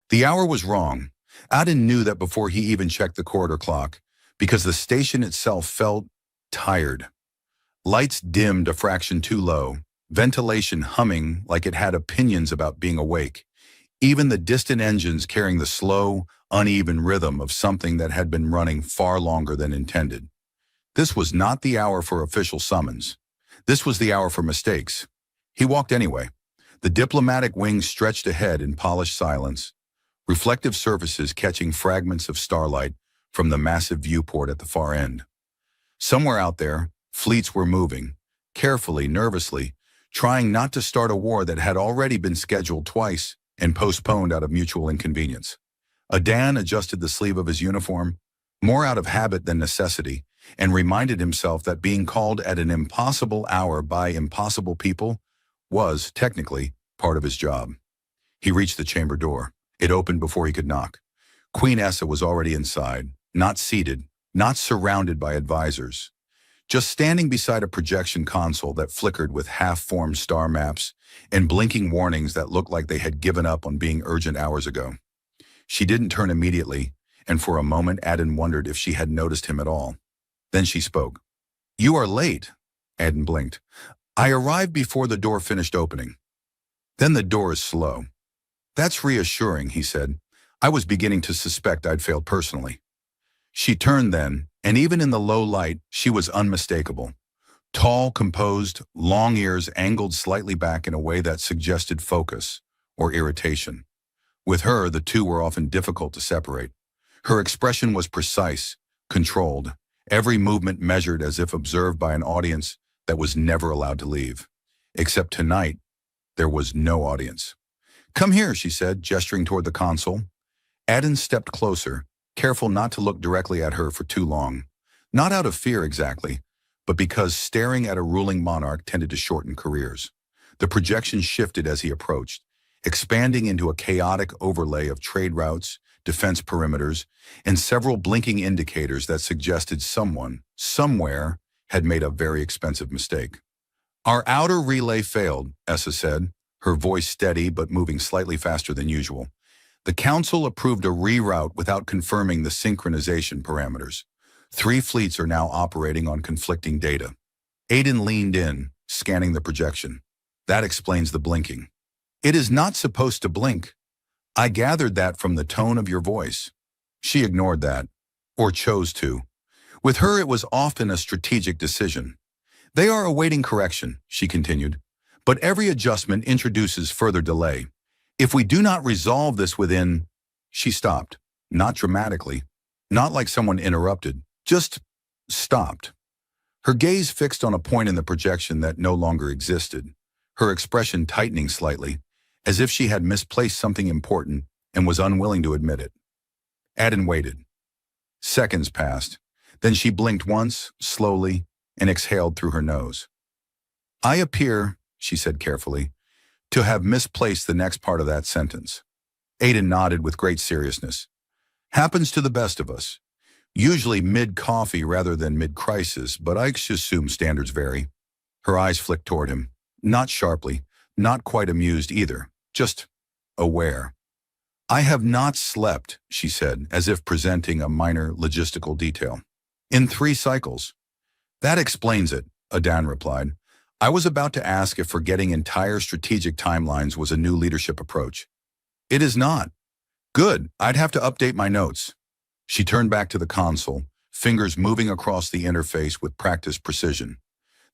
The hour was wrong. Aden knew that before he even checked the corridor clock, because the station itself felt tired. Lights dimmed a fraction too low, ventilation humming like it had opinions about being awake. Even the distant engines carrying the slow, uneven rhythm of something that had been running far longer than intended. This was not the hour for official summons. This was the hour for mistakes. He walked anyway. The diplomatic wing stretched ahead in polished silence, reflective surfaces catching fragments of starlight from the massive viewport at the far end. Somewhere out there, fleets were moving, carefully, nervously, trying not to start a war that had already been scheduled twice and postponed out of mutual inconvenience. Adan adjusted the sleeve of his uniform, more out of habit than necessity, and reminded himself that being called at an impossible hour by impossible people was, technically, part of his job. He reached the chamber door. It opened before he could knock. Queen Essa was already inside, not seated, not surrounded by advisors, just standing beside a projection console that flickered with half-formed star maps and blinking warnings that looked like they had given up on being urgent hours ago. She didn't turn immediately, and for a moment Aden wondered if she had noticed him at all. Then she spoke. "You are late," Aden blinked. "I arrived before the door finished opening." "Then the door is slow." "That's reassuring," he said. "I was beginning to suspect I'd failed personally." She turned then, and even in the low light, she was unmistakable. Tall, composed, long ears angled slightly back in a way that suggested focus or irritation. With her, the two were often difficult to separate. Her expression was precise, controlled, every movement measured as if observed by an audience that was never allowed to leave. Except tonight, there was no audience. "Come here," she said, gesturing toward the console. Aden stepped closer, careful not to look directly at her for too long. Not out of fear exactly, but because staring at a ruling monarch tended to shorten careers. The projection shifted as he approached, expanding into a chaotic overlay of trade routes, defense perimeters, and several blinking indicators that suggested someone, somewhere, had made a very expensive mistake. "Our outer relay failed," Essa said, her voice steady but moving slightly faster than usual. "The Council approved a reroute without confirming the synchronization parameters. 3 fleets are now operating on conflicting data." Aden leaned in, scanning the projection. "That explains the blinking." "It is not supposed to blink." "I gathered that from the tone of your voice." She ignored that, or chose to. With her, it was often a strategic decision. "They are awaiting correction," she continued, "but every adjustment introduces further delay. If we do not resolve this within—" She stopped, not dramatically, not like someone interrupted, just stopped. Her gaze fixed on a point in the projection that no longer existed, her expression tightening slightly, as if she had misplaced something important and was unwilling to admit it. Aden waited. Seconds passed. Then she blinked once, slowly, and exhaled through her nose. "I appear," she said carefully, "to have misplaced the next part of that sentence." Aden nodded with great seriousness. "Happens to the best of us. Usually mid-coffee rather than mid-crisis, but I assume standards vary." Her eyes flicked toward him, not sharply, not quite amused either, just aware. "I have not slept," she said, as if presenting a minor logistical detail. "In 3 cycles." "That explains it," Adan replied. "I was about to ask if forgetting entire strategic timelines was a new leadership approach." "It is not." "Good, I'd have to update my notes." She turned back to the console, fingers moving across the interface with practiced precision.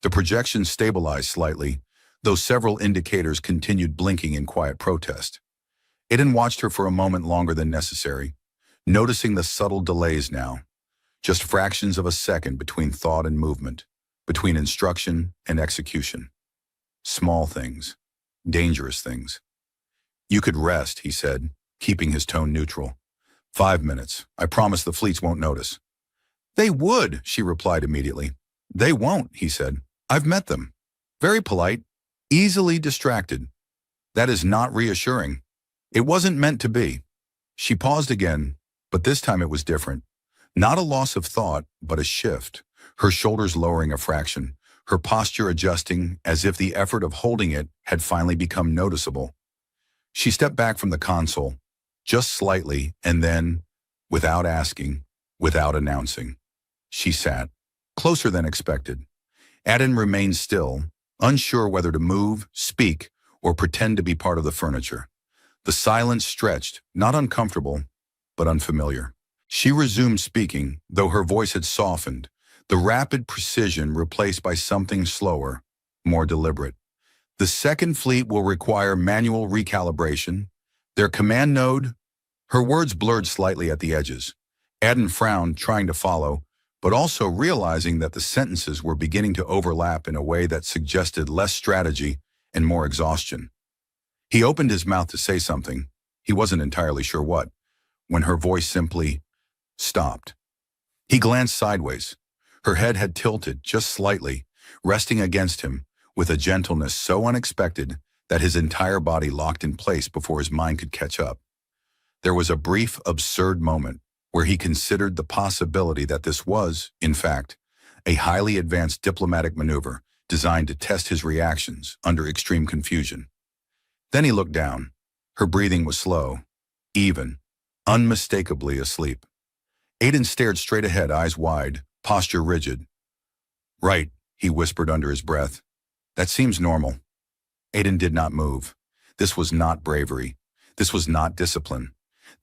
The projection stabilized slightly, though several indicators continued blinking in quiet protest. Aden watched her for a moment longer than necessary, noticing the subtle delays now, just fractions of a second between thought and movement, between instruction and execution. Small things, dangerous things. "You could rest," he said, keeping his tone neutral. 5 minutes. I promise the fleets won't notice." "They would," she replied immediately. "They won't," he said. "I've met them. Very polite, easily distracted. That is not reassuring. It wasn't meant to be." She paused again, but this time it was different. Not a loss of thought, but a shift, her shoulders lowering a fraction, her posture adjusting as if the effort of holding it had finally become noticeable. She stepped back from the console, just slightly, and then, without asking, without announcing, she sat, closer than expected. Adam remained still, unsure whether to move, speak, or pretend to be part of the furniture. The silence stretched, not uncomfortable, but unfamiliar. She resumed speaking, though her voice had softened, the rapid precision replaced by something slower, more deliberate. The Second Fleet will require manual recalibration. Their command node. Her words blurred slightly at the edges. Adam frowned, trying to follow, but also realizing that the sentences were beginning to overlap in a way that suggested less strategy and more exhaustion. He opened his mouth to say something, he wasn't entirely sure what, when her voice simply stopped. He glanced sideways. Her head had tilted just slightly, resting against him, with a gentleness so unexpected that his entire body locked in place before his mind could catch up. There was a brief, absurd moment where he considered the possibility that this was, in fact, a highly advanced diplomatic maneuver designed to test his reactions under extreme confusion. Then he looked down. Her breathing was slow, even, unmistakably asleep. Aiden stared straight ahead, eyes wide, posture rigid. "Right," he whispered under his breath. "That seems normal." Aiden did not move. This was not bravery. This was not discipline.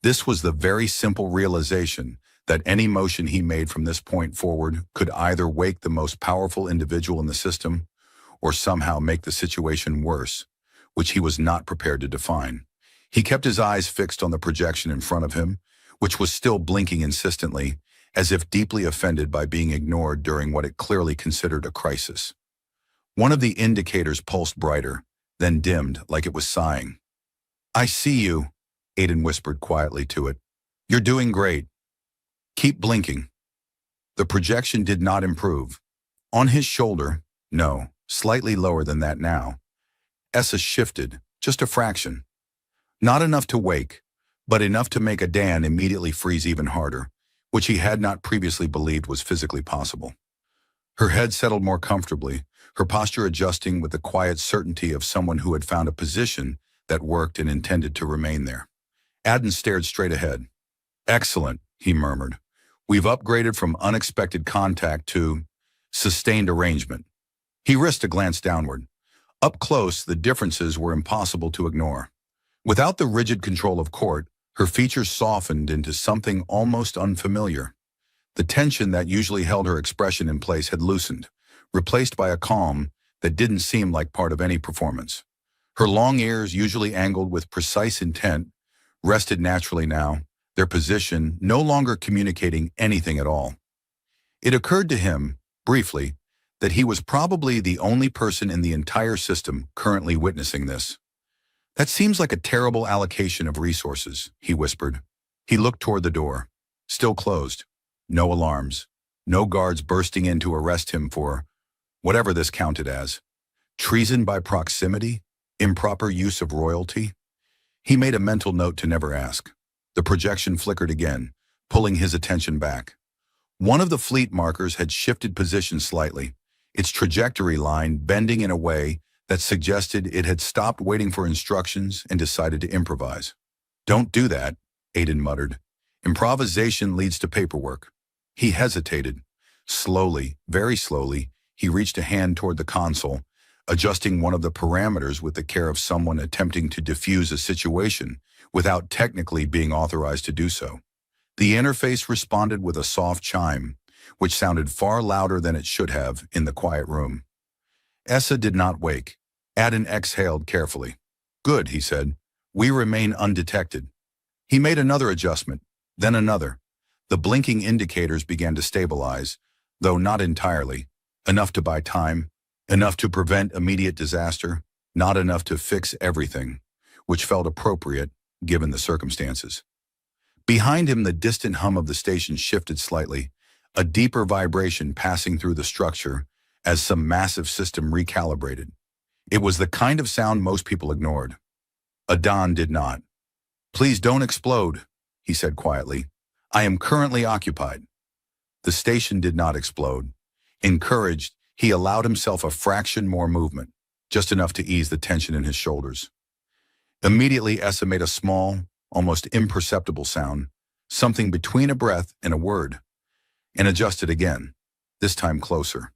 This was the very simple realization that any motion he made from this point forward could either wake the most powerful individual in the system or somehow make the situation worse, which he was not prepared to define. He kept his eyes fixed on the projection in front of him, which was still blinking insistently, as if deeply offended by being ignored during what it clearly considered a crisis. One of the indicators pulsed brighter, then dimmed like it was sighing. "I see you," Aiden whispered quietly to it. "You're doing great. Keep blinking." The projection did not improve. On his shoulder, no, slightly lower than that now, Essa shifted, just a fraction. Not enough to wake, but enough to make Dan immediately freeze even harder, which he had not previously believed was physically possible. Her head settled more comfortably, her posture adjusting with the quiet certainty of someone who had found a position that worked and intended to remain there. Adam stared straight ahead. "Excellent," he murmured. "We've upgraded from unexpected contact to sustained arrangement." He risked a glance downward. Up close, the differences were impossible to ignore. Without the rigid control of Court, her features softened into something almost unfamiliar. The tension that usually held her expression in place had loosened, replaced by a calm that didn't seem like part of any performance. Her long ears, usually angled with precise intent, rested naturally now, their position no longer communicating anything at all. It occurred to him, briefly, that he was probably the only person in the entire system currently witnessing this. "That seems like a terrible allocation of resources," he whispered. He looked toward the door. Still closed. No alarms. No guards bursting in to arrest him for whatever this counted as. Treason by proximity? Improper use of royalty? He made a mental note to never ask. The projection flickered again, pulling his attention back. One of the fleet markers had shifted position slightly, its trajectory line bending in a way that suggested it had stopped waiting for instructions and decided to improvise. "Don't do that," Aiden muttered. "Improvisation leads to paperwork." He hesitated. Slowly, very slowly, he reached a hand toward the console, adjusting one of the parameters with the care of someone attempting to diffuse a situation without technically being authorized to do so. The interface responded with a soft chime, which sounded far louder than it should have in the quiet room. Essa did not wake. Adam exhaled carefully. "Good," he said. "We remain undetected." He made another adjustment, then another. The blinking indicators began to stabilize, though not entirely. Enough to buy time, enough to prevent immediate disaster, not enough to fix everything, which felt appropriate given the circumstances. Behind him, the distant hum of the station shifted slightly, a deeper vibration passing through the structure as some massive system recalibrated. It was the kind of sound most people ignored. Adon did not. "Please don't explode," he said quietly. "I am currently occupied." The station did not explode. Encouraged, he allowed himself a fraction more movement, just enough to ease the tension in his shoulders. Immediately, Essa made a small, almost imperceptible sound, something between a breath and a word, and adjusted again, this time closer.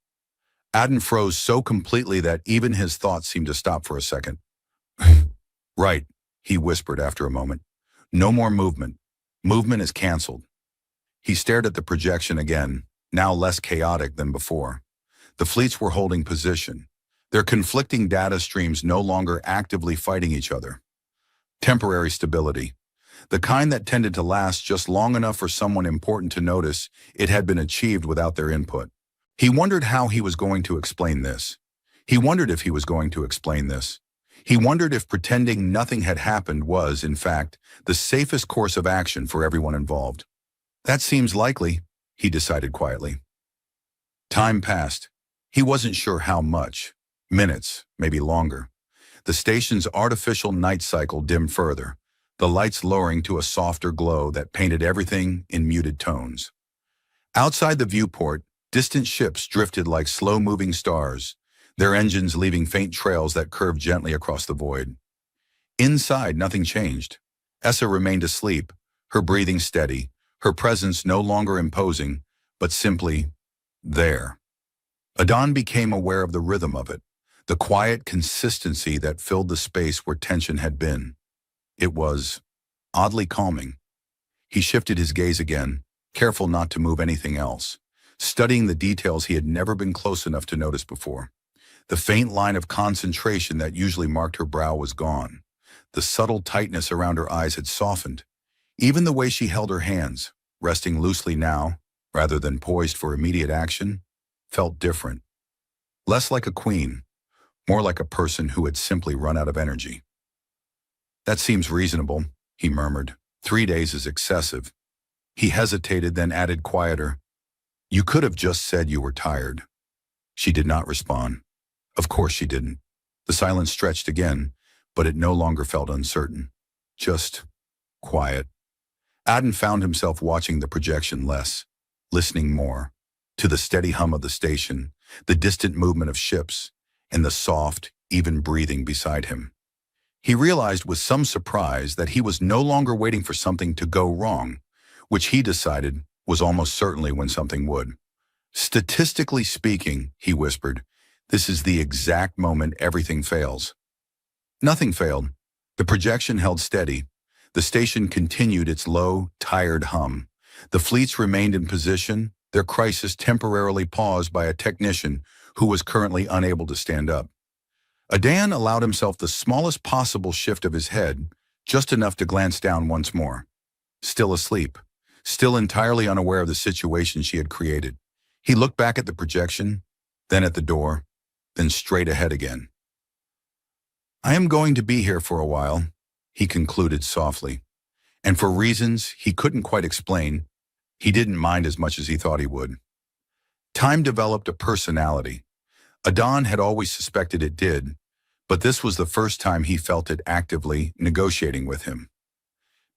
Aden froze so completely that even his thoughts seemed to stop for a second. Right, he whispered after a moment. No more movement. Movement is canceled. He stared at the projection again, now less chaotic than before. The fleets were holding position, their conflicting data streams no longer actively fighting each other. Temporary stability, the kind that tended to last just long enough for someone important to notice it had been achieved without their input. He wondered how he was going to explain this. He wondered if he was going to explain this. He wondered if pretending nothing had happened was, in fact, the safest course of action for everyone involved. That seems likely, he decided quietly. Time passed. He wasn't sure how much. Minutes, maybe longer. The station's artificial night cycle dimmed further, the lights lowering to a softer glow that painted everything in muted tones. Outside the viewport, distant ships drifted like slow-moving stars, their engines leaving faint trails that curved gently across the void. Inside, nothing changed. Essa remained asleep, her breathing steady, her presence no longer imposing, but simply there. Adan became aware of the rhythm of it, the quiet consistency that filled the space where tension had been. It was oddly calming. He shifted his gaze again, careful not to move anything else, studying the details he had never been close enough to notice before. The faint line of concentration that usually marked her brow was gone. The subtle tightness around her eyes had softened. Even the way she held her hands, resting loosely now, rather than poised for immediate action, felt different. Less like a queen, more like a person who had simply run out of energy. That seems reasonable, he murmured. 3 days is excessive. He hesitated, then added quieter, You could have just said you were tired. She did not respond. Of course she didn't. The silence stretched again, but it no longer felt uncertain. Just quiet. Aden found himself watching the projection less, listening more, to the steady hum of the station, the distant movement of ships, and the soft, even breathing beside him. He realized with some surprise that he was no longer waiting for something to go wrong, which he decided was almost certainly when something would. Statistically speaking, he whispered, this is the exact moment everything fails. Nothing failed. The projection held steady. The station continued its low, tired hum. The fleets remained in position, their crisis temporarily paused by a technician who was currently unable to stand up. Adan allowed himself the smallest possible shift of his head, just enough to glance down once more. Still asleep, still entirely unaware of the situation she had created. He looked back at the projection, then at the door, then straight ahead again. I am going to be here for a while, he concluded softly, and for reasons he couldn't quite explain, he didn't mind as much as he thought he would. Time developed a personality. Adan had always suspected it did, but this was the first time he felt it actively negotiating with him.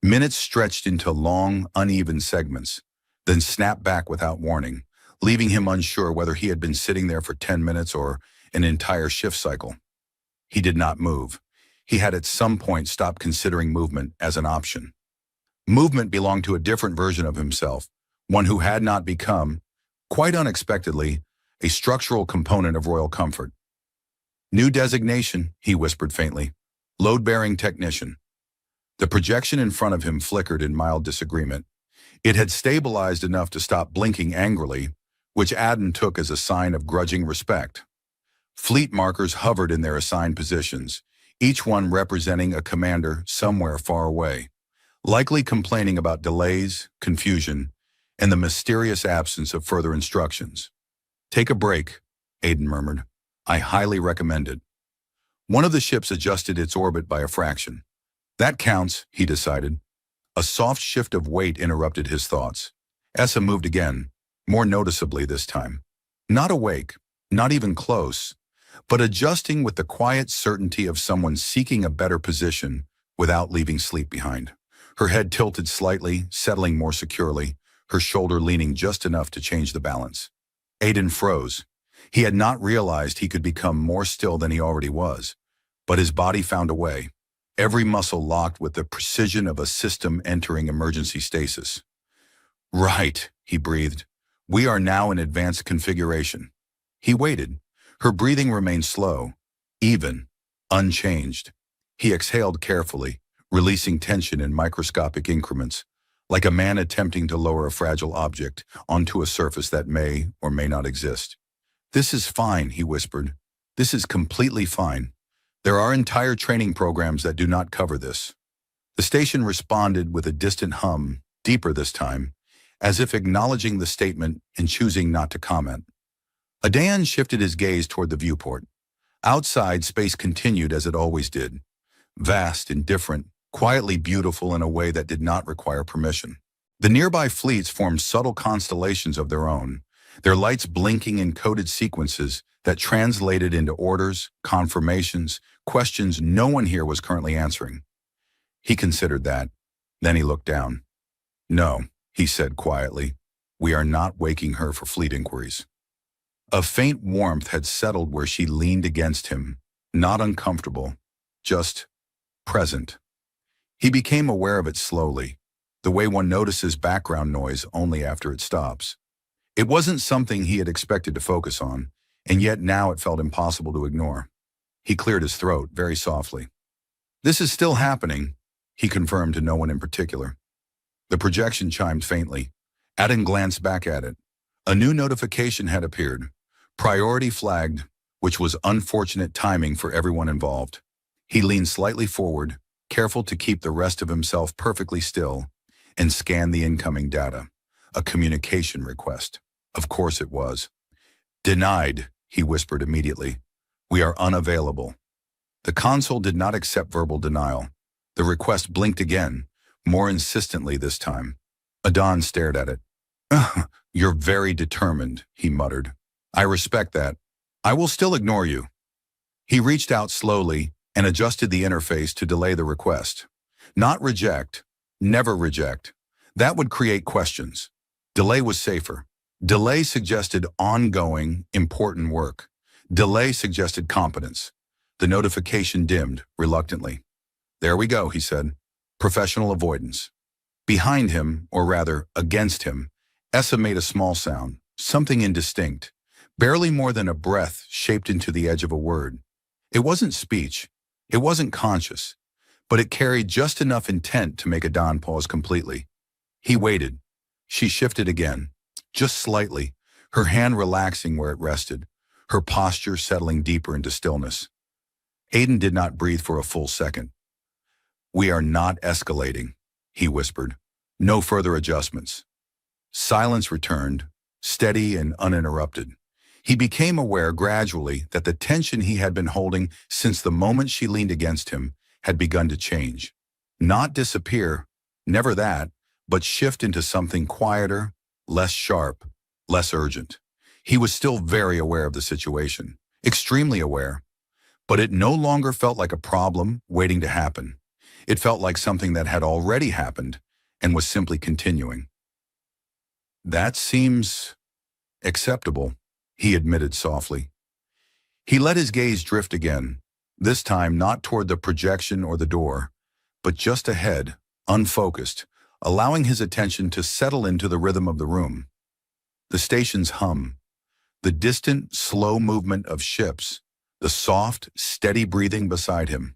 Minutes stretched into long, uneven segments, then snapped back without warning, leaving him unsure whether he had been sitting there for 10 minutes or an entire shift cycle. He did not move. He had at some point stopped considering movement as an option. Movement belonged to a different version of himself, one who had not become, quite unexpectedly, a structural component of royal comfort. New designation, he whispered faintly. Load-bearing technician. The projection in front of him flickered in mild disagreement. It had stabilized enough to stop blinking angrily, which Aden took as a sign of grudging respect. Fleet markers hovered in their assigned positions, each one representing a commander somewhere far away, likely complaining about delays, confusion, and the mysterious absence of further instructions. Take a break, Aden murmured. I highly recommend it. One of the ships adjusted its orbit by a fraction. That counts, he decided. A soft shift of weight interrupted his thoughts. Essa moved again, more noticeably this time. Not awake, not even close, but adjusting with the quiet certainty of someone seeking a better position without leaving sleep behind. Her head tilted slightly, settling more securely, her shoulder leaning just enough to change the balance. Aden froze. He had not realized he could become more still than he already was, but his body found a way. every muscle locked with the precision of a system entering emergency stasis. Right, he breathed. We are now in advanced configuration. He waited. Her breathing remained slow, even, unchanged. He exhaled carefully, releasing tension in microscopic increments, like a man attempting to lower a fragile object onto a surface that may or may not exist. This is fine, he whispered. This is completely fine. There are entire training programs that do not cover this. The station responded with a distant hum, deeper this time, as if acknowledging the statement and choosing not to comment. Adan shifted his gaze toward the viewport. Outside, space continued as it always did. Vast, indifferent, quietly beautiful in a way that did not require permission. The nearby fleets formed subtle constellations of their own, their lights blinking in coded sequences that translated into orders, confirmations, questions no one here was currently answering. He considered that. Then he looked down. No, he said quietly. We are not waking her for fleet inquiries. A faint warmth had settled where she leaned against him, not uncomfortable, just present. He became aware of it slowly, the way one notices background noise only after it stops. It wasn't something he had expected to focus on, and yet now it felt impossible to ignore. He cleared his throat very softly. This is still happening, he confirmed to no one in particular. The projection chimed faintly. Adam glanced back at it. A new notification had appeared. Priority flagged, which was unfortunate timing for everyone involved. He leaned slightly forward, careful to keep the rest of himself perfectly still, and scanned the incoming data. A communication request. Of course it was. Denied, he whispered immediately. We are unavailable. The console did not accept verbal denial. The request blinked again, more insistently this time. Adan stared at it. You're very determined, he muttered. I respect that. I will still ignore you. He reached out slowly and adjusted the interface to delay the request. Not reject, never reject. That would create questions. Delay was safer. Delay suggested ongoing, important work. Delay suggested competence. The notification dimmed, reluctantly. There we go, he said. Professional avoidance. Behind him, or rather, against him, Essa made a small sound, something indistinct, barely more than a breath shaped into the edge of a word. It wasn't speech. It wasn't conscious, but it carried just enough intent to make Adan pause completely. He waited. She shifted again, just slightly, her hand relaxing where it rested, her posture settling deeper into stillness. Aiden did not breathe for a full second. We are not escalating, he whispered. No further adjustments. Silence returned, steady and uninterrupted. He became aware gradually that the tension he had been holding since the moment she leaned against him had begun to change. Not disappear, never that, but shift into something quieter, less sharp, less urgent. He was still very aware of the situation, extremely aware, but it no longer felt like a problem waiting to happen. It felt like something that had already happened and was simply continuing. That seems acceptable, he admitted softly. He let his gaze drift again, this time not toward the projection or the door, but just ahead, unfocused, allowing his attention to settle into the rhythm of the room. The station's hum, the distant, slow movement of ships, the soft, steady breathing beside him.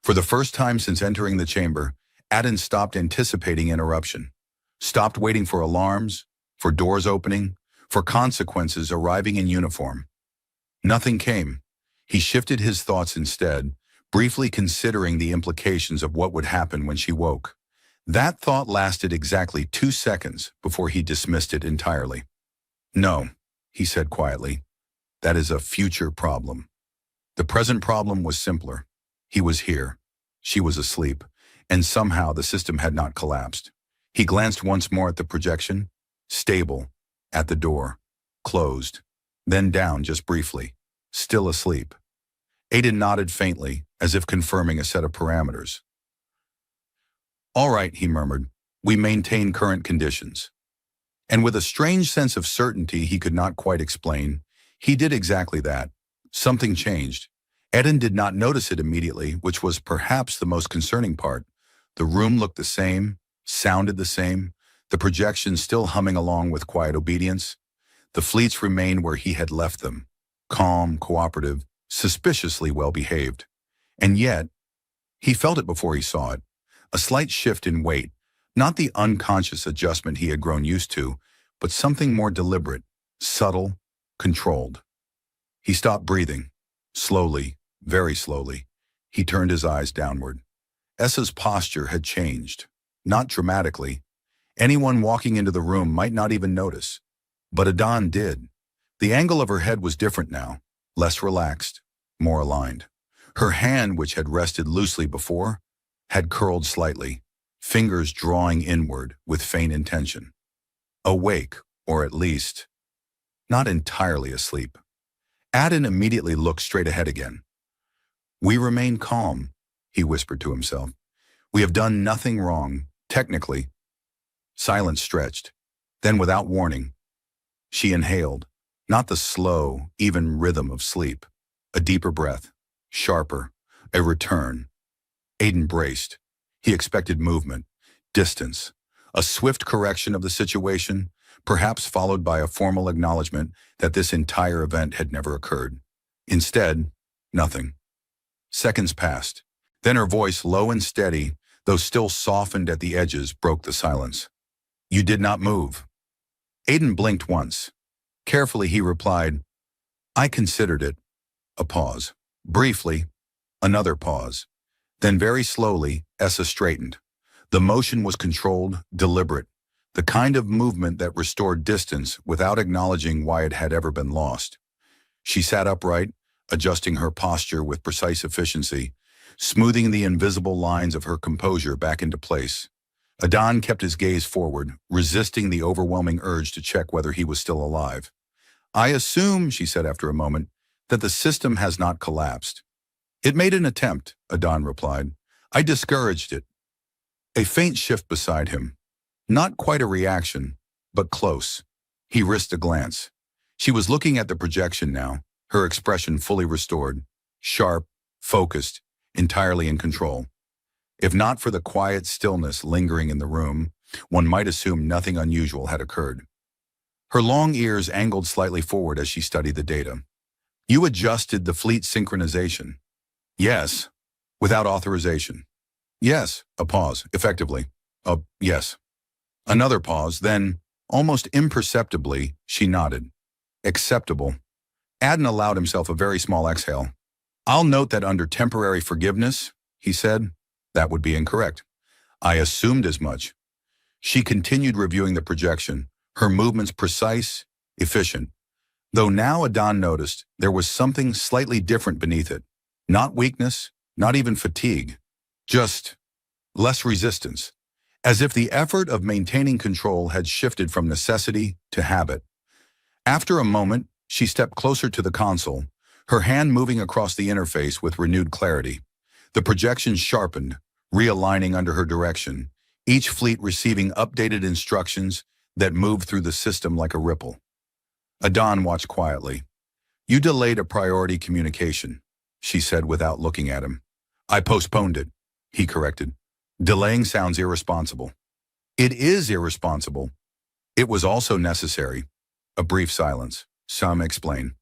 For the first time since entering the chamber, Adan stopped anticipating interruption, stopped waiting for alarms, for doors opening, for consequences arriving in uniform. Nothing came. He shifted his thoughts instead, briefly considering the implications of what would happen when she woke. That thought lasted exactly 2 seconds before he dismissed it entirely. No, he said quietly. That is a future problem. The present problem was simpler. He was here. She was asleep, and somehow the system had not collapsed. He glanced once more at the projection. Stable. At the door. Closed. Then down just briefly. Still asleep. Aiden nodded faintly, as if confirming a set of parameters. All right, he murmured. We maintain current conditions. And with a strange sense of certainty he could not quite explain, he did exactly that. Something changed, Eden did not notice it immediately, which was perhaps the most concerning part. The room looked the same, sounded the same, the projection still humming along with quiet obedience. The fleets remained where he had left them, calm, cooperative, suspiciously well-behaved. And yet, he felt it before he saw it, a slight shift in weight, not the unconscious adjustment he had grown used to, but something more deliberate, subtle, controlled. He stopped breathing. Slowly, very slowly, he turned his eyes downward. Essa's posture had changed, not dramatically. Anyone walking into the room might not even notice. But Adan did. The angle of her head was different now, less relaxed, more aligned. Her hand, which had rested loosely before, had curled slightly, fingers drawing inward with faint intention. Awake, or at least, not entirely asleep. Adan immediately looked straight ahead again. "We remain calm," he whispered to himself. "We have done nothing wrong, technically." Silence stretched. Then, without warning, she inhaled, not the slow, even rhythm of sleep. A deeper breath, sharper, a return. Aiden braced. He expected movement, distance, a swift correction of the situation, perhaps followed by a formal acknowledgement that this entire event had never occurred. Instead, nothing. Seconds passed. Then her voice, low and steady, though still softened at the edges, broke the silence. "You did not move." Aiden blinked once. Carefully he replied, "I considered it." A pause. Briefly, another pause. Then very slowly, Essa straightened. The motion was controlled, deliberate, the kind of movement that restored distance without acknowledging why it had ever been lost. She sat upright, adjusting her posture with precise efficiency, smoothing the invisible lines of her composure back into place. Adan kept his gaze forward, resisting the overwhelming urge to check whether he was still alive. "I assume," she said after a moment, "that the system has not collapsed." "It made an attempt," Adan replied. "I discouraged it." A faint shift beside him. Not quite a reaction, but close. He risked a glance. She was looking at the projection now, her expression fully restored, sharp, focused, entirely in control. If not for the quiet stillness lingering in the room, one might assume nothing unusual had occurred. Her long ears angled slightly forward as she studied the data. "You adjusted the fleet synchronization." "Yes." "Without authorization." "Yes." A pause, effectively. Yes." Another pause, then, almost imperceptibly, she nodded. "Acceptable." Adan allowed himself a very small exhale. "I'll note that under temporary forgiveness," he said. "That would be incorrect." "I assumed as much." She continued reviewing the projection, her movements precise, efficient. Though now Adan noticed there was something slightly different beneath it. Not weakness, not even fatigue. Just less resistance. As if the effort of maintaining control had shifted from necessity to habit. After a moment, she stepped closer to the console, her hand moving across the interface with renewed clarity. The projection sharpened, realigning under her direction, each fleet receiving updated instructions that moved through the system like a ripple. Adan watched quietly. "You delayed a priority communication," she said without looking at him. "I postponed it," he corrected. "Delaying sounds irresponsible." "It is irresponsible." "It was also necessary." A brief silence. "Some explain."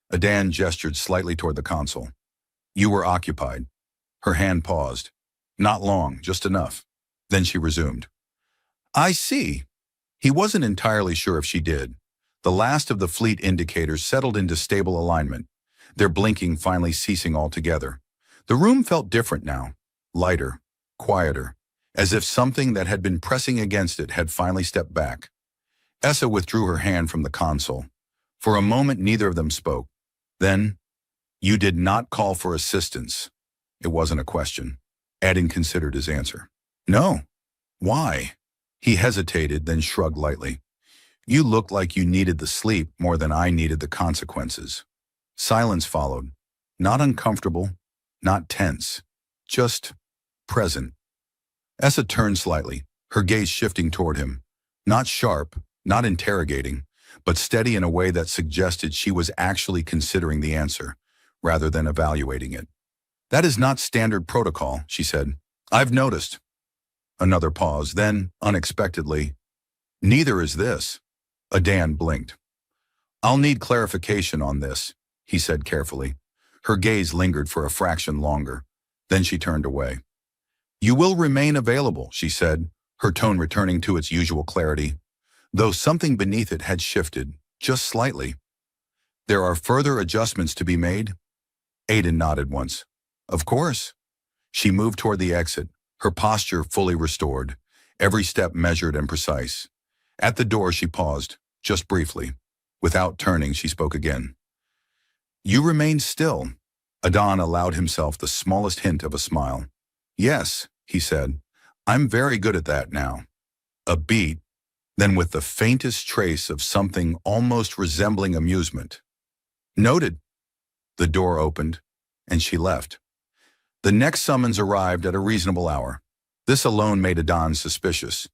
Adan gestured slightly toward the console. "You were occupied." Her hand paused. "Not long, just enough." Then she resumed. "I see." He wasn't entirely sure if she did. The last of the fleet indicators settled into stable alignment, their blinking finally ceasing altogether. The room felt different now, lighter, quieter, as if something that had been pressing against it had finally stepped back. Essa withdrew her hand from the console. For a moment, neither of them spoke. Then, "You did not call for assistance." It wasn't a question. Adan considered his answer. "No." "Why?" He hesitated, then shrugged lightly. "You looked like you needed the sleep more than I needed the consequences." Silence followed. Not uncomfortable, not tense, just present. Essa turned slightly, her gaze shifting toward him. Not sharp, not interrogating, but steady in a way that suggested she was actually considering the answer, rather than evaluating it. That is not standard protocol, she said. I've noticed. Another pause, then, unexpectedly, neither is this. Adan blinked. I'll need clarification on this, he said carefully. Her gaze lingered for a fraction longer. Then she turned away. You will remain available, she said, her tone returning to its usual clarity, though something beneath it had shifted, just slightly. There are further adjustments to be made? Aiden nodded once. Of course. She moved toward the exit, her posture fully restored, every step measured and precise. At the door she paused, just briefly. Without turning, she spoke again. You remain still. Adan allowed himself the smallest hint of a smile. Yes, he said. I'm very good at that now. A beat, then with the faintest trace of something almost resembling amusement. Noted. The door opened, and she left. The next summons arrived at a reasonable hour. This alone made Adan suspicious.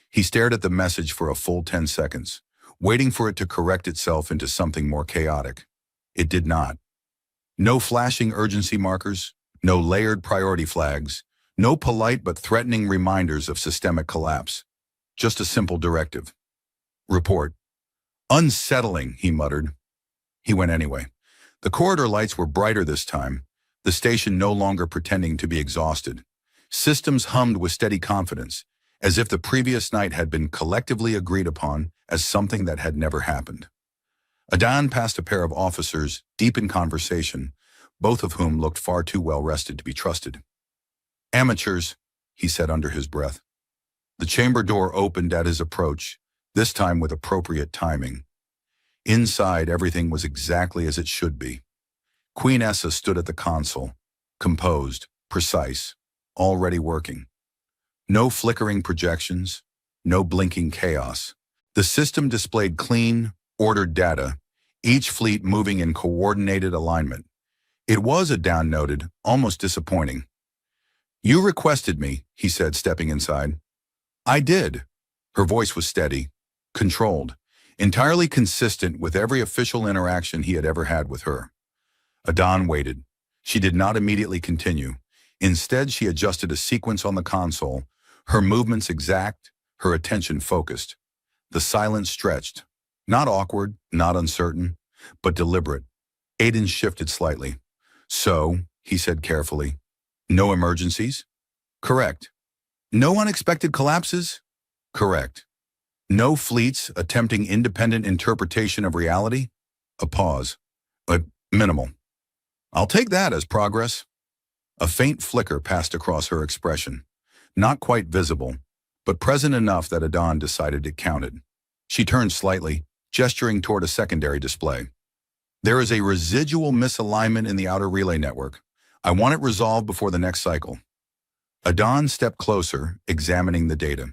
He stared at the message for a full 10 seconds, waiting for it to correct itself into something more chaotic. It did not. No flashing urgency markers, no layered priority flags, no polite but threatening reminders of systemic collapse. Just a simple directive. Report. Unsettling, he muttered. He went anyway. The corridor lights were brighter this time, the station no longer pretending to be exhausted. Systems hummed with steady confidence, as if the previous night had been collectively agreed upon as something that had never happened. Adan passed a pair of officers, deep in conversation, both of whom looked far too well rested to be trusted. Amateurs, he said under his breath. The chamber door opened at his approach, this time with appropriate timing. Inside, everything was exactly as it should be. Queen Essa stood at the console, composed, precise, already working. No flickering projections, no blinking chaos. The system displayed clean, ordered data, each fleet moving in coordinated alignment. It was, Adan noted, almost disappointing. You requested me, he said, stepping inside. I did. Her voice was steady, controlled, entirely consistent with every official interaction he had ever had with her. Adan waited. She did not immediately continue. Instead, she adjusted a sequence on the console, her movements exact, her attention focused. The silence stretched. Not awkward, not uncertain, but deliberate. Aiden shifted slightly. So, he said carefully, no emergencies? Correct. No unexpected collapses? Correct. No fleets attempting independent interpretation of reality? A pause. Minimal. I'll take that as progress. A faint flicker passed across her expression. Not quite visible, but present enough that Adan decided it counted. She turned slightly, gesturing toward a secondary display. There is a residual misalignment in the outer relay network. I want it resolved before the next cycle. Adan stepped closer, examining the data.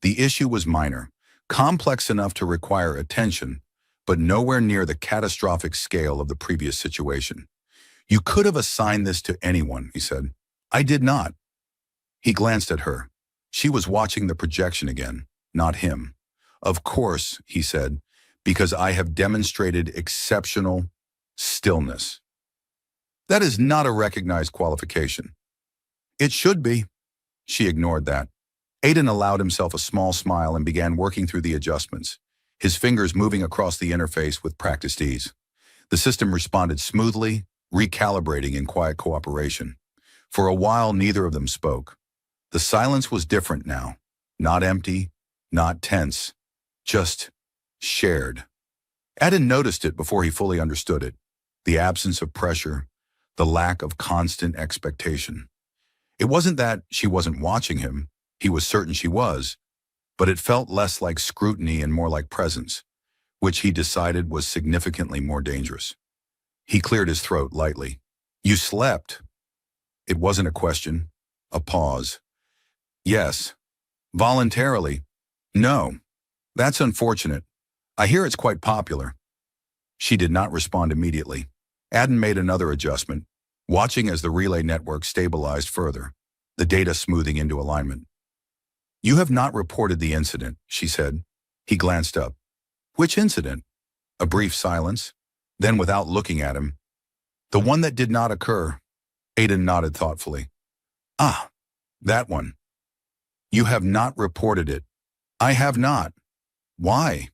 The issue was minor, complex enough to require attention, but nowhere near the catastrophic scale of the previous situation. You could have assigned this to anyone, he said. I did not. He glanced at her. She was watching the projection again, not him. Of course, he said, because I have demonstrated exceptional stillness. That is not a recognized qualification. It should be. She ignored that. Aiden allowed himself a small smile and began working through the adjustments, his fingers moving across the interface with practiced ease. The system responded smoothly, recalibrating in quiet cooperation. For a while, neither of them spoke. The silence was different now, not empty, not tense, just shared. Aiden noticed it before he fully understood it, the absence of pressure, the lack of constant expectation. It wasn't that she wasn't watching him, he was certain she was, but it felt less like scrutiny and more like presence, which he decided was significantly more dangerous. He cleared his throat lightly. You slept. It wasn't a question, a pause. Yes. Voluntarily. No. That's unfortunate. I hear it's quite popular. She did not respond immediately. Aiden made another adjustment, watching as the relay network stabilized further, the data smoothing into alignment. You have not reported the incident, she said. He glanced up. Which incident? A brief silence. Then, without looking at him, The one that did not occur. Aiden nodded thoughtfully. Ah, that one. You have not reported it. I have not. Why?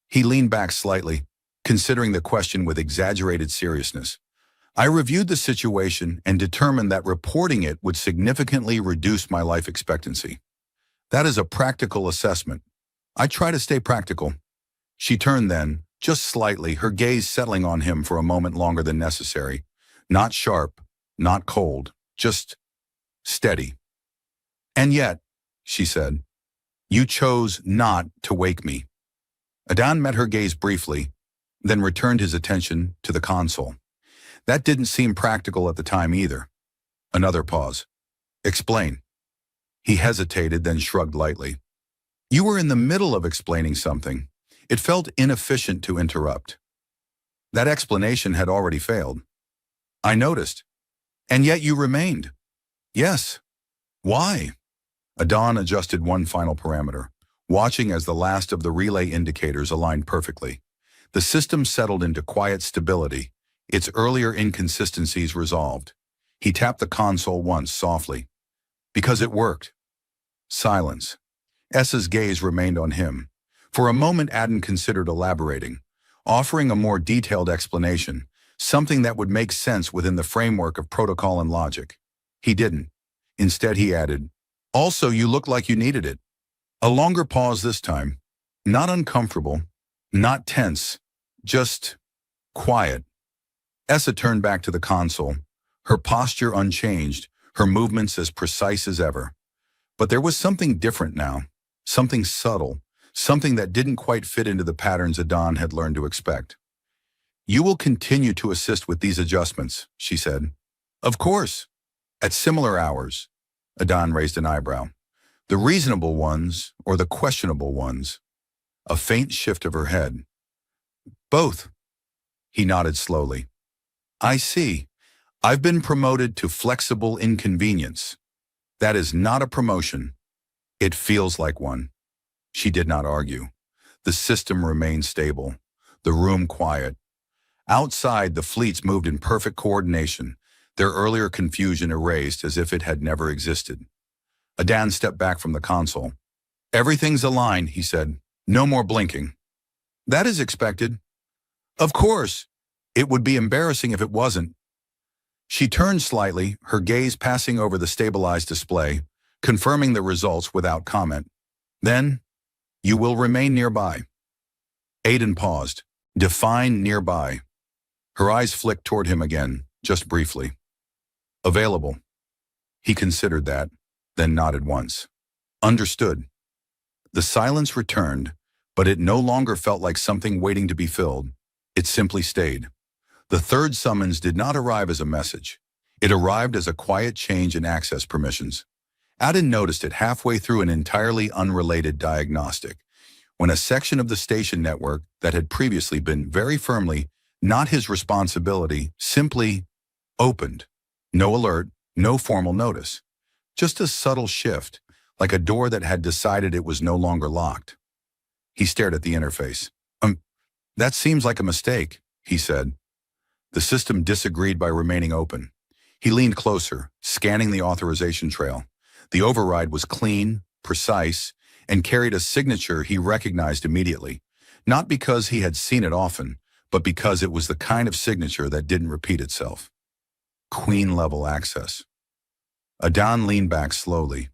He leaned back slightly, considering the question with exaggerated seriousness. I reviewed the situation and determined that reporting it would significantly reduce my life expectancy. That is a practical assessment. I try to stay practical. She turned then, just slightly, her gaze settling on him for a moment longer than necessary. Not sharp, not cold, just steady. And yet, she said, you chose not to wake me. Adan met her gaze briefly, then returned his attention to the console. That didn't seem practical at the time either. Another pause. Explain. He hesitated, then shrugged lightly. You were in the middle of explaining something. It felt inefficient to interrupt. That explanation had already failed. I noticed. And yet you remained. Yes. Why? Adan adjusted one final parameter, watching as the last of the relay indicators aligned perfectly. The system settled into quiet stability, its earlier inconsistencies resolved. He tapped the console once softly. Because it worked. Silence. Essa's gaze remained on him. For a moment, Adan considered elaborating, offering a more detailed explanation, something that would make sense within the framework of protocol and logic. He didn't. Instead, he added, also, you looked like you needed it. A longer pause this time. Not uncomfortable, not tense, just quiet. Essa turned back to the console, her posture unchanged, her movements as precise as ever. But there was something different now, something subtle, something that didn't quite fit into the patterns Adan had learned to expect. You will continue to assist with these adjustments, she said. Of course. At similar hours. Adan raised an eyebrow. The reasonable ones or the questionable ones? A faint shift of her head. Both. He nodded slowly. I see. I've been promoted to flexible inconvenience. That is not a promotion. It feels like one. She did not argue. The system remained stable, the room quiet. Outside, the fleets moved in perfect coordination, their earlier confusion erased as if it had never existed. Adan stepped back from the console. Everything's aligned, he said. No more blinking. That is expected. Of course. It would be embarrassing if it wasn't. She turned slightly, her gaze passing over the stabilized display, confirming the results without comment. Then, you will remain nearby. Aiden paused. Define nearby. Her eyes flicked toward him again, just briefly. Available. He considered that, then nodded once. Understood. The silence returned, but it no longer felt like something waiting to be filled. It simply stayed. The third summons did not arrive as a message. It arrived as a quiet change in access permissions. Adan noticed it halfway through an entirely unrelated diagnostic, when a section of the station network that had previously been very firmly not his responsibility simply opened. No alert, no formal notice. Just a subtle shift, like a door that had decided it was no longer locked. He stared at the interface. That seems like a mistake, he said. The system disagreed by remaining open. He leaned closer, scanning the authorization trail. The override was clean, precise, and carried a signature he recognized immediately, not because he had seen it often, but because it was the kind of signature that didn't repeat itself. Queen-level access. Adan leaned back slowly.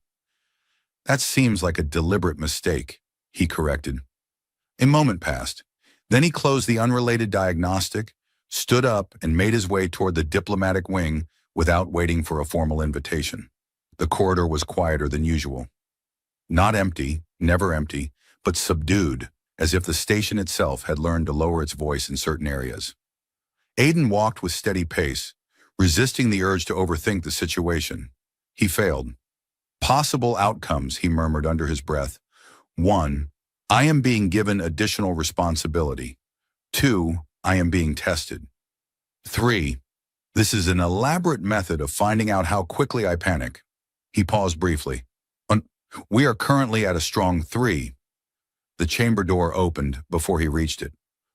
That seems like a deliberate mistake, he corrected. A moment passed. Then he closed the unrelated diagnostic, stood up, and made his way toward the diplomatic wing without waiting for a formal invitation. The corridor was quieter than usual. Not empty, never empty, but subdued, as if the station itself had learned to lower its voice in certain areas. Aiden walked with steady pace, resisting the urge to overthink the situation. He failed. Possible outcomes, he murmured under his breath. 1. I am being given additional responsibility. 2. I am being tested. 3. This is an elaborate method of finding out how quickly I panic. He paused briefly. We are currently at a strong 3. The chamber door opened before he reached it.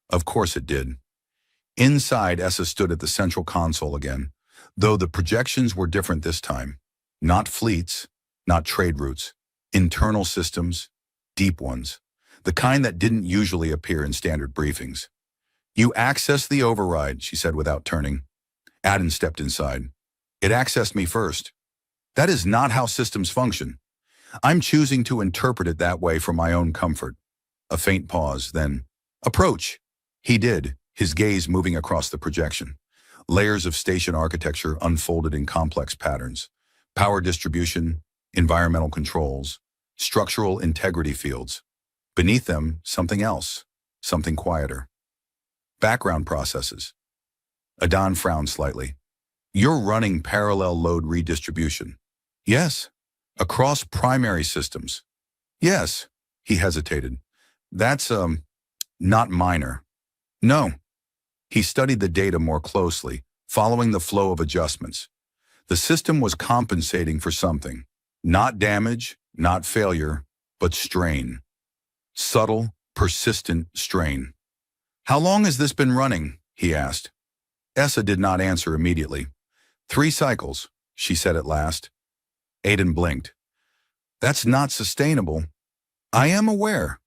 Of course it did. Inside, Essa stood at the central console again, though the projections were different this time. Not fleets, not trade routes, internal systems, deep ones, the kind that didn't usually appear in standard briefings. You access the override, she said without turning. Aden stepped inside. It accessed me first. That is not how systems function. I'm choosing to interpret it that way for my own comfort. A faint pause, then, approach. He did, his gaze moving across the projection. Layers of station architecture unfolded in complex patterns. Power distribution, environmental controls, structural integrity fields. Beneath them, something else, something quieter. Background processes. Adan frowned slightly. You're running parallel load redistribution. Yes. Across primary systems. Yes. He hesitated. That's, not minor. No. He studied the data more closely, following the flow of adjustments. The system was compensating for something. Not damage, not failure, but strain. Subtle, persistent strain. How long has this been running? He asked. Essa did not answer immediately. 3 cycles, she said at last. Aden blinked. That's not sustainable. I am aware.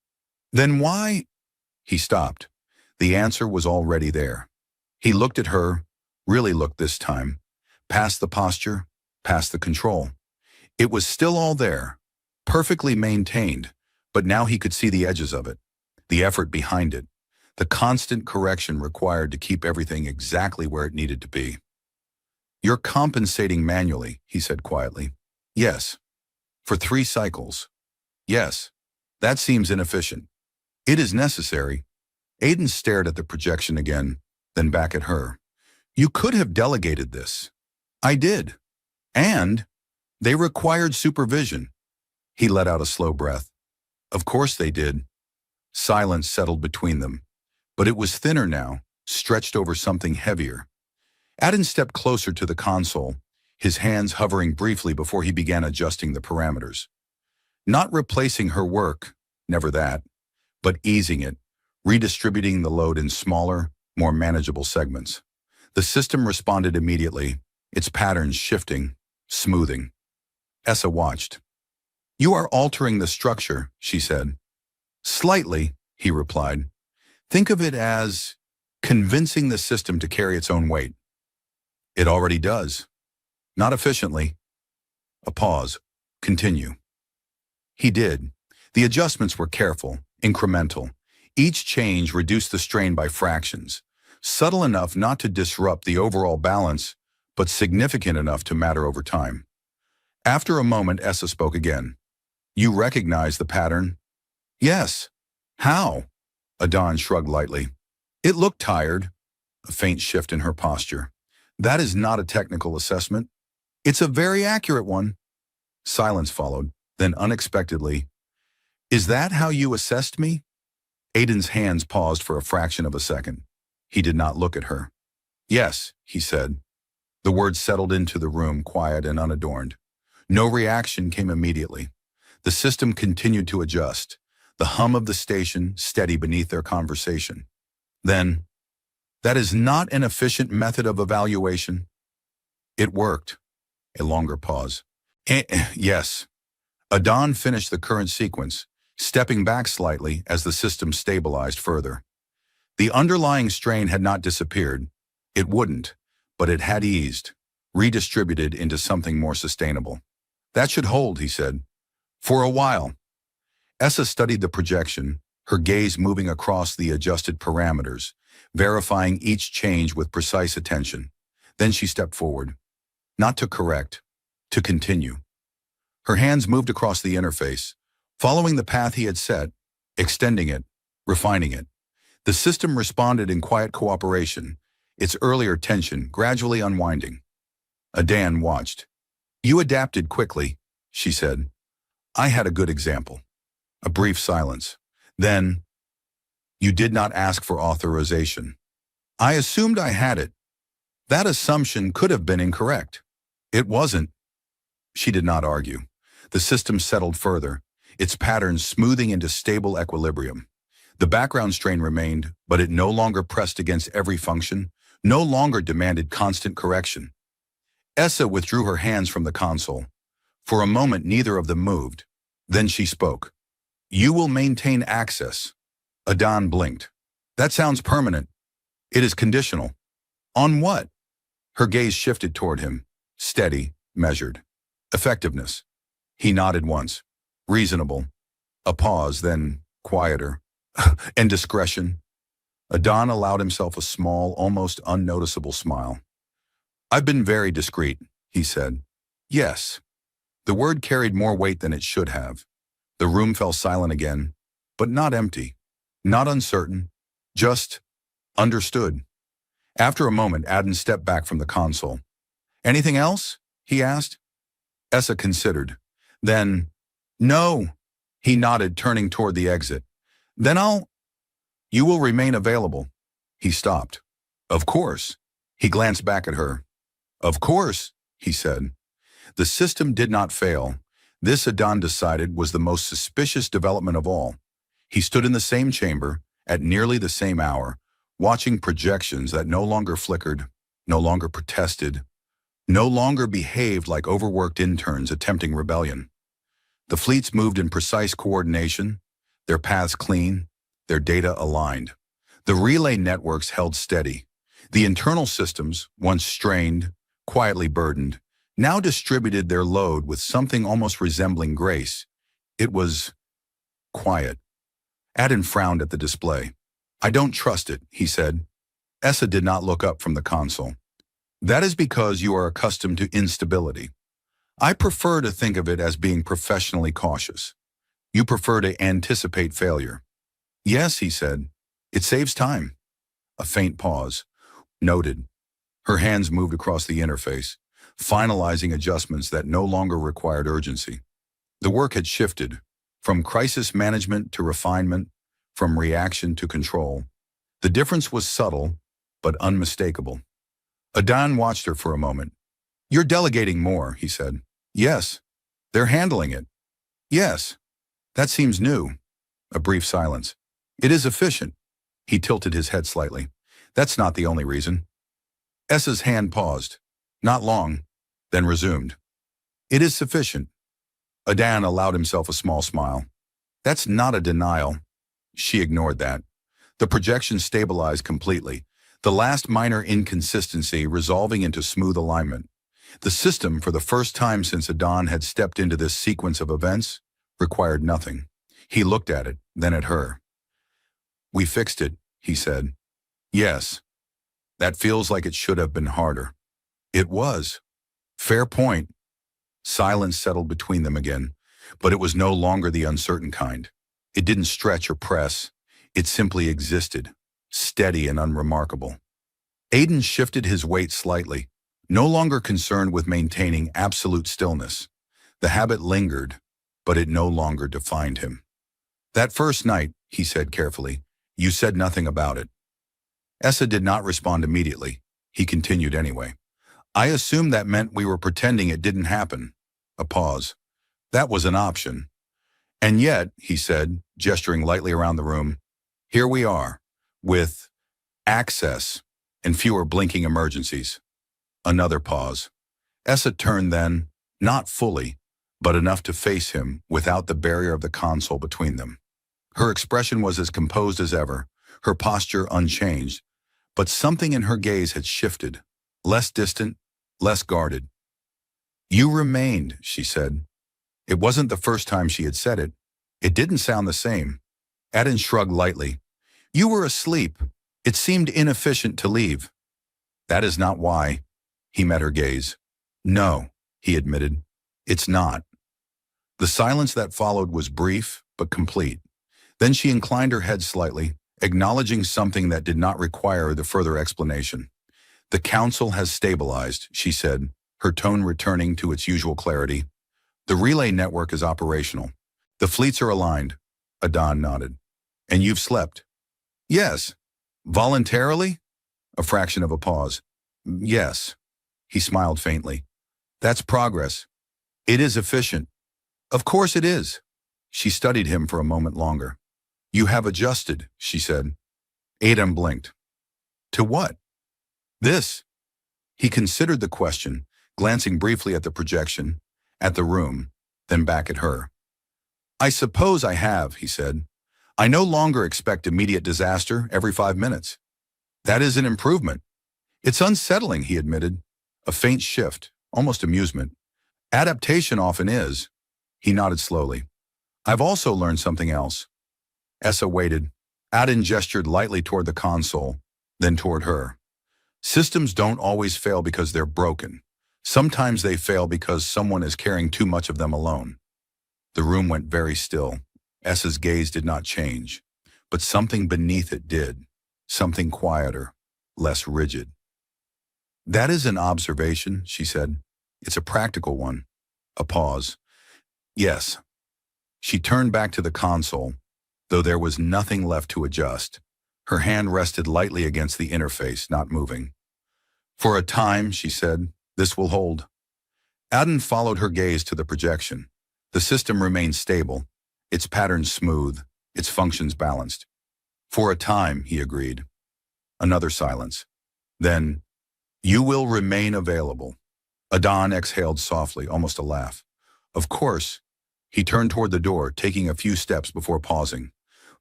Then why? He stopped. The answer was already there. He looked at her, really looked this time, past the posture, past the control. It was still all there, perfectly maintained, but now he could see the edges of it, the effort behind it, the constant correction required to keep everything exactly where it needed to be. You're compensating manually, he said quietly. Yes. For 3 cycles. Yes. That seems inefficient. It is necessary. Aden stared at the projection again, then back at her. You could have delegated this. I did. And they required supervision. He let out a slow breath. Of course they did. Silence settled between them, but it was thinner now, stretched over something heavier. Aden stepped closer to the console, his hands hovering briefly before he began adjusting the parameters. Not replacing her work, never that, but easing it, redistributing the load in smaller, more manageable segments. The system responded immediately, its patterns shifting, smoothing. Essa watched. You are altering the structure, she said. Slightly, he replied. Think of it as convincing the system to carry its own weight. It already does. Not efficiently. A pause. Continue. He did. The adjustments were careful, incremental. Each change reduced the strain by fractions, subtle enough not to disrupt the overall balance, but significant enough to matter over time. After a moment, Essa spoke again. You recognize the pattern? Yes. How? Adan shrugged lightly. It looked tired. A faint shift in her posture. That is not a technical assessment. It's a very accurate one. Silence followed, then unexpectedly, is that how you assessed me? Aden's hands paused for a fraction of a second. He did not look at her. Yes, he said. The words settled into the room, quiet and unadorned. No reaction came immediately. The system continued to adjust, the hum of the station steady beneath their conversation. Then, that is not an efficient method of evaluation. It worked. A longer pause. Yes. Adan finished the current sequence, stepping back slightly as the system stabilized further. The underlying strain had not disappeared. It wouldn't, but it had eased, redistributed into something more sustainable. That should hold, he said. For a while. Essa studied the projection, her gaze moving across the adjusted parameters, verifying each change with precise attention. Then she stepped forward. Not to correct, to continue. Her hands moved across the interface, following the path he had set, extending it, refining it. The system responded in quiet cooperation, its earlier tension gradually unwinding. Adan watched. You adapted quickly, she said. I had a good example. A brief silence. Then, you did not ask for authorization. I assumed I had it. That assumption could have been incorrect. It wasn't. She did not argue. The system settled further, its patterns smoothing into stable equilibrium. The background strain remained, but it no longer pressed against every function, no longer demanded constant correction. Essa withdrew her hands from the console. For a moment, neither of them moved. Then she spoke. "You will maintain access." Adan blinked. "That sounds permanent." "It is conditional." "On what?" Her gaze shifted toward him. Steady, measured. "Effectiveness." He nodded once. "Reasonable." A pause, then quieter. "And discretion?" Adan allowed himself a small, almost unnoticeable smile. "I've been very discreet," he said. "Yes." The word carried more weight than it should have. The room fell silent again, but not empty, not uncertain, just understood. After a moment, Adan stepped back from the console. "Anything else?" he asked. Essa considered. Then, "No." He nodded, turning toward the exit. "Then you will remain available." He stopped. "Of course." He glanced back at her. "Of course," he said. The system did not fail. This, Adan decided, was the most suspicious development of all. He stood in the same chamber, at nearly the same hour, watching projections that no longer flickered, no longer protested, no longer behaved like overworked interns attempting rebellion. The fleets moved in precise coordination, their paths clean, their data aligned. The relay networks held steady. The internal systems, once strained, quietly burdened, now distributed their load with something almost resembling grace. It was quiet. Adan frowned at the display. "I don't trust it," he said. Essa did not look up from the console. "That is because you are accustomed to instability. I prefer to think of it as being professionally cautious. You prefer to anticipate failure." "Yes," he said. "It saves time." A faint pause. Noted. Her hands moved across the interface, finalizing adjustments that no longer required urgency. The work had shifted, from crisis management to refinement, from reaction to control. The difference was subtle, but unmistakable. Adan watched her for a moment. "You're delegating more," he said. "Yes." "They're handling it." "Yes." "That seems new." A brief silence. "It is efficient." He tilted his head slightly. "That's not the only reason." Essa's hand paused. Not long, then resumed. "It is sufficient." Adan allowed himself a small smile. "That's not a denial." She ignored that. The projection stabilized completely, the last minor inconsistency resolving into smooth alignment. The system, for the first time since Adan had stepped into this sequence of events, required nothing. He looked at it, then at her. "We fixed it," he said. "Yes. That feels like it should have been harder." "It was." "Fair point." Silence settled between them again, but it was no longer the uncertain kind. It didn't stretch or press. It simply existed, steady and unremarkable. Aiden shifted his weight slightly, no longer concerned with maintaining absolute stillness. The habit lingered, but it no longer defined him. "That first night," he said carefully, "you said nothing about it." Essa did not respond immediately. He continued anyway. "I assumed that meant we were pretending it didn't happen." A pause. "That was an option." "And yet," he said, gesturing lightly around the room, "here we are, with access and fewer blinking emergencies." Another pause. Essa turned then, not fully, but enough to face him without the barrier of the console between them. Her expression was as composed as ever, her posture unchanged, but something in her gaze had shifted, less distant, less guarded. "You remained," she said. It wasn't the first time she had said it. It didn't sound the same. Adan shrugged lightly. "You were asleep. It seemed inefficient to leave." "That is not why." He met her gaze. "No," he admitted. "It's not." The silence that followed was brief, but complete. Then she inclined her head slightly, acknowledging something that did not require the further explanation. "The council has stabilized," she said, her tone returning to its usual clarity. "The relay network is operational. The fleets are aligned." Adan nodded. "And you've slept?" "Yes." "Voluntarily?" A fraction of a pause. "Yes." He smiled faintly. "That's progress. It is efficient." "Of course it is." She studied him for a moment longer. You have adjusted, she said. Adam blinked. To what? This. He considered the question, glancing briefly at the projection, at the room, then back at her. I suppose I have, he said. I no longer expect immediate disaster every 5 minutes. That is an improvement. It's unsettling, he admitted. A faint shift, almost amusement. Adaptation often is. He nodded slowly. I've also learned something else. Essa waited. Adam gestured lightly toward the console, then toward her. Systems don't always fail because they're broken. Sometimes they fail because someone is carrying too much of them alone. The room went very still. Essa's gaze did not change, but something beneath it did. Something quieter, less rigid. That is an observation, she said. It's a practical one. A pause. Yes. She turned back to the console, though there was nothing left to adjust. Her hand rested lightly against the interface, not moving. For a time, she said, this will hold. Adam followed her gaze to the projection. The system remained stable, its patterns smooth, its functions balanced. For a time, he agreed. Another silence. Then, you will remain available. Adon exhaled softly, almost a laugh. Of course. He turned toward the door, taking a few steps before pausing.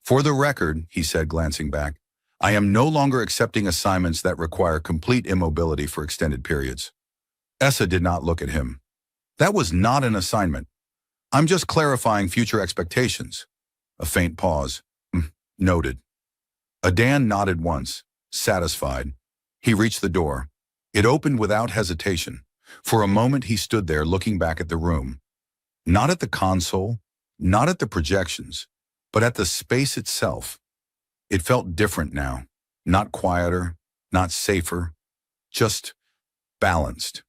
For the record, he said, glancing back, I am no longer accepting assignments that require complete immobility for extended periods. Essa did not look at him. That was not an assignment. I'm just clarifying future expectations. A faint pause. Noted. Adan nodded once, satisfied. He reached the door. It opened without hesitation. For a moment he stood there looking back at the room. Not at the console, not at the projections, but at the space itself. It felt different now. Not quieter, not safer, just balanced.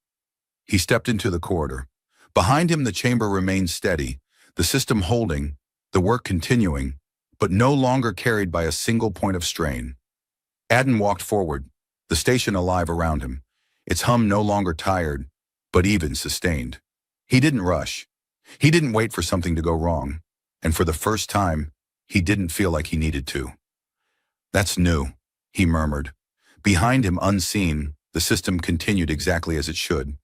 He stepped into the corridor. Behind him the chamber remained steady, the system holding, the work continuing, but no longer carried by a single point of strain. Adam walked forward, the station alive around him, its hum no longer tired, but even sustained. He didn't rush. He didn't wait for something to go wrong, and for the first time, he didn't feel like he needed to. That's new, he murmured. Behind him, unseen, the system continued exactly as it should.